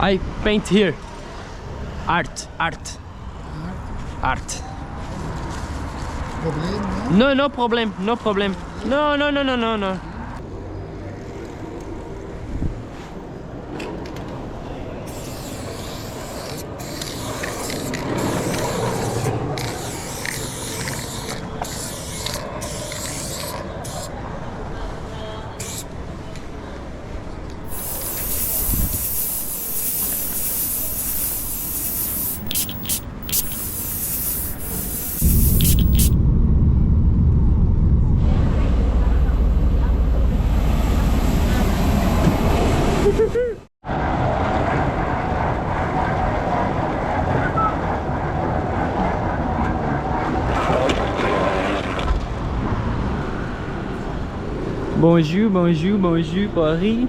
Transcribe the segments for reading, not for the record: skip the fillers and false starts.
I paint here. Art. Problem, né? No, no problem, no problem. No. Bonjour, Paris.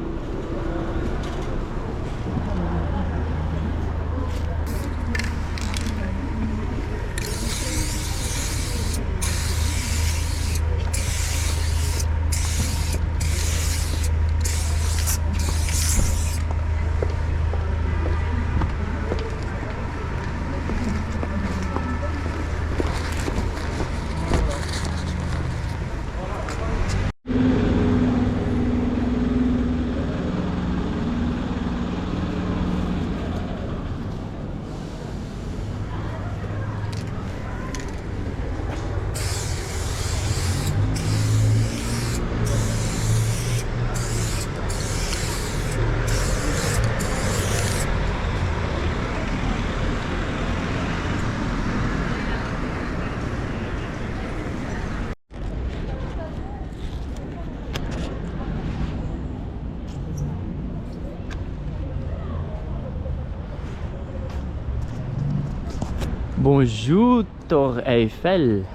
Bonjour, Torre Eiffel.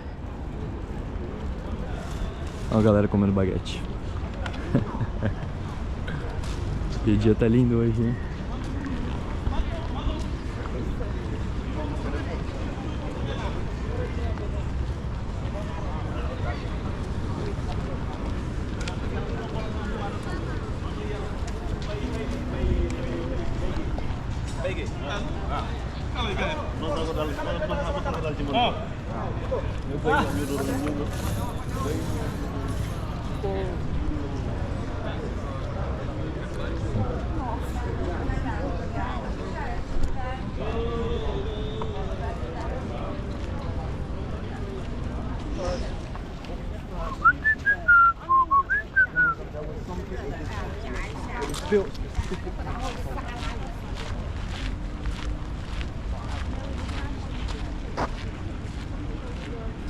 Olha a galera comendo baguete. O dia tá lindo hoje, hein?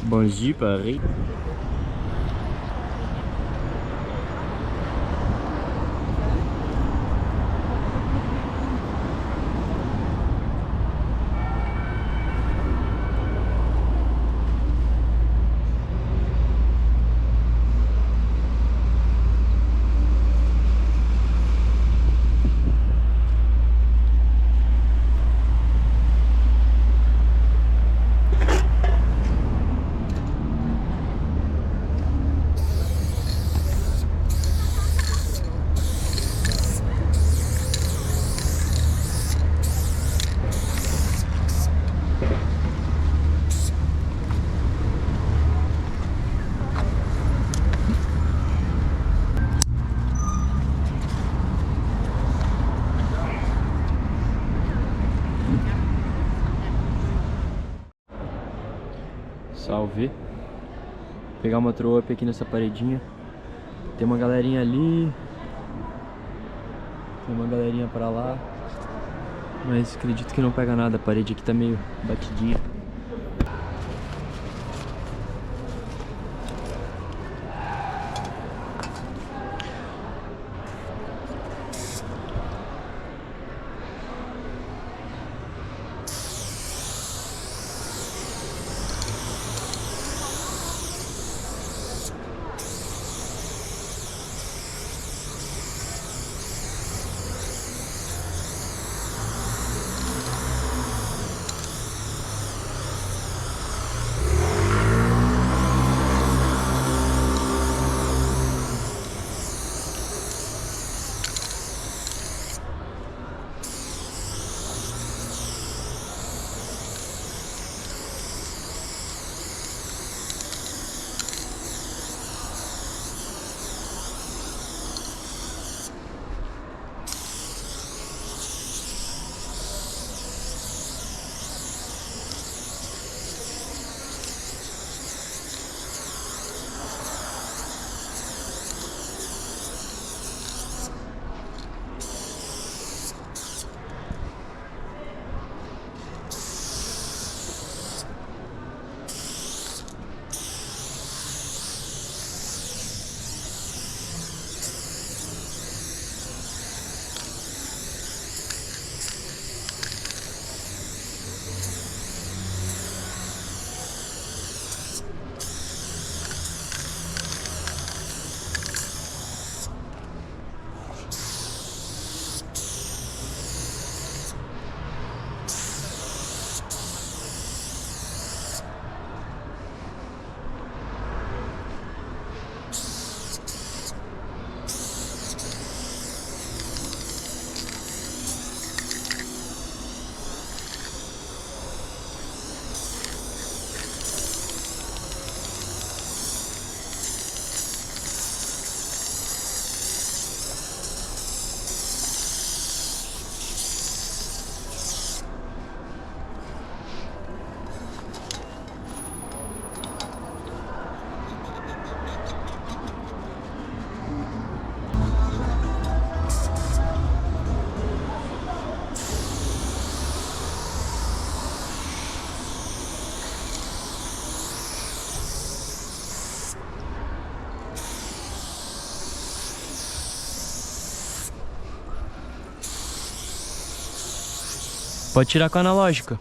Bonjour, Paris. Salve. Pegar uma throw up aqui nessa paredinha. Tem uma galerinha ali. Tem uma galerinha pra lá. Mas acredito que não pega nada. A parede aqui tá meio batidinha. Pode tirar com a analógica.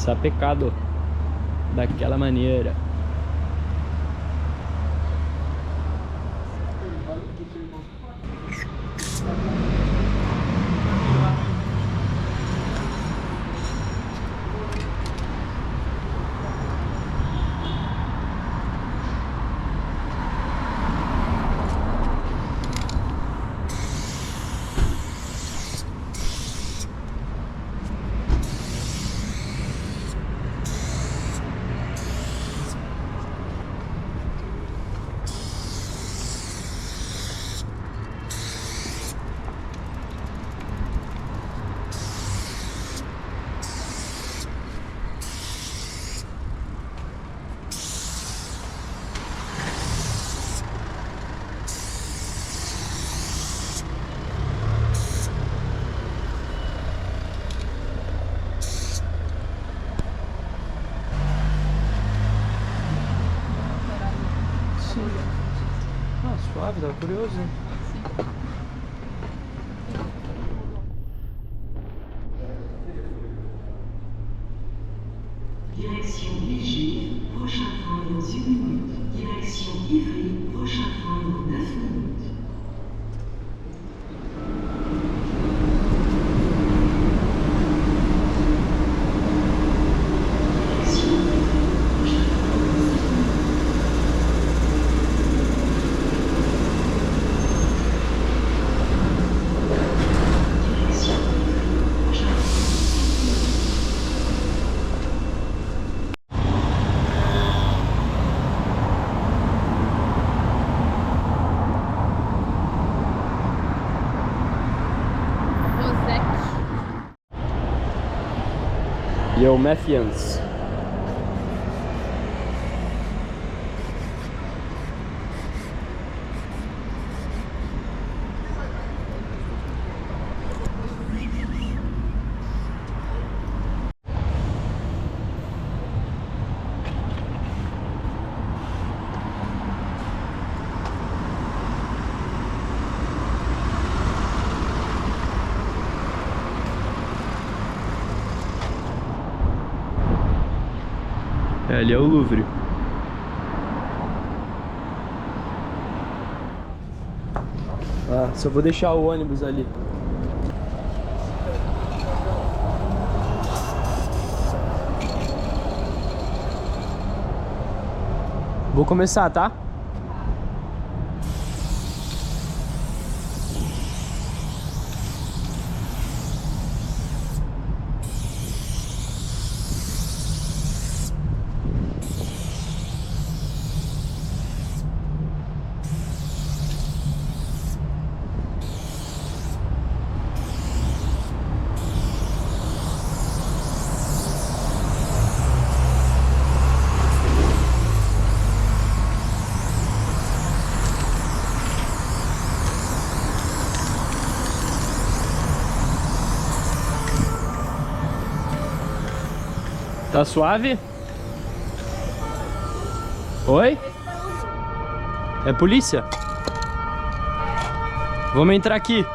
Sapecado daquela maneira. Ah, suave, tava curioso, né? Direction Léger, prochain train dans 1 minute. Direction Ivry, prochain train dans 9 minutes. Yo, Mathians. Ali é o Louvre. Ah, só vou deixar o ônibus ali. Vou começar, tá? Tá suave? Oi? É polícia? Vamos entrar aqui.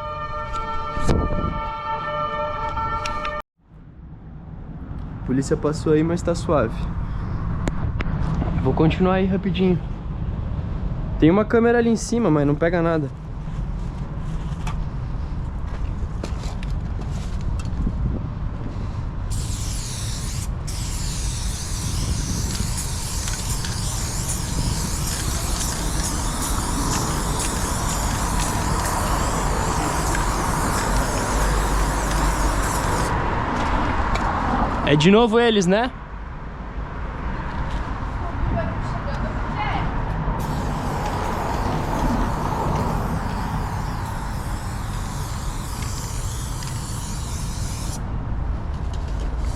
A polícia passou aí, mas tá suave. Vou continuar aí rapidinho. Tem uma câmera ali em cima, mas não pega nada. É de novo eles, né?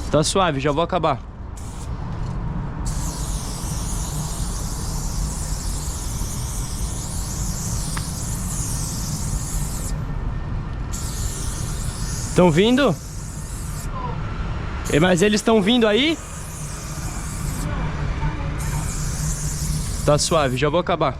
Tá suave, já vou acabar. Estão vindo? Mas eles estão vindo aí? Tá suave, já vou acabar.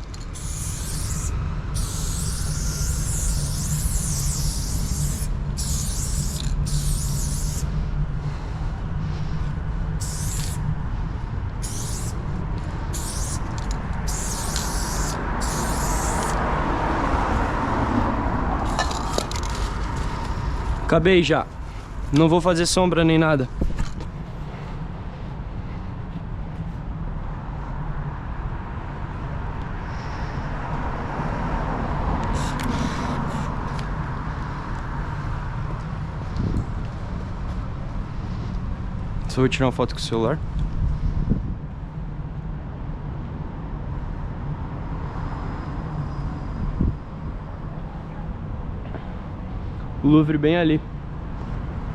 Acabei já. Não vou fazer sombra nem nada. Só vou tirar uma foto com o celular. O Louvre bem ali.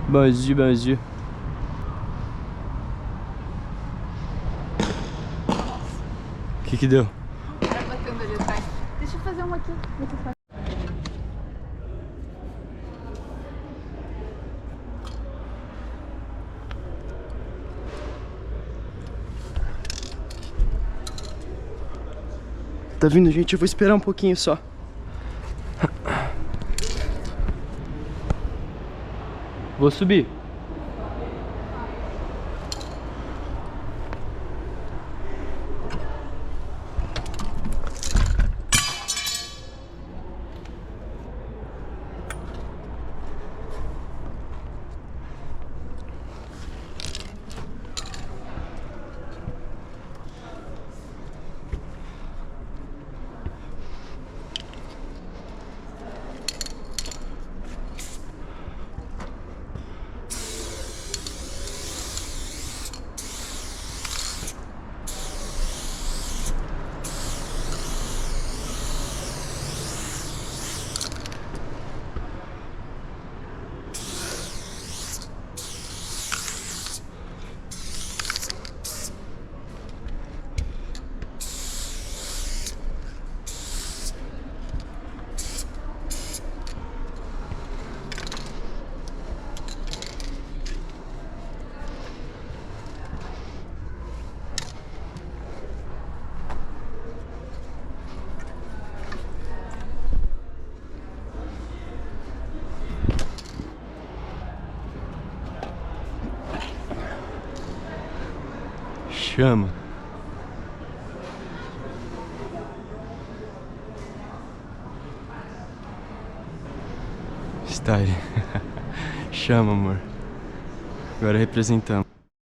Bonjour, bonjour. O que deu? O cara batendo ali atrás. Deixa eu fazer uma aqui. Tá vindo, gente? Eu vou esperar um pouquinho só. Vou subir. Chama. Style. Chama, amor. Agora representamos.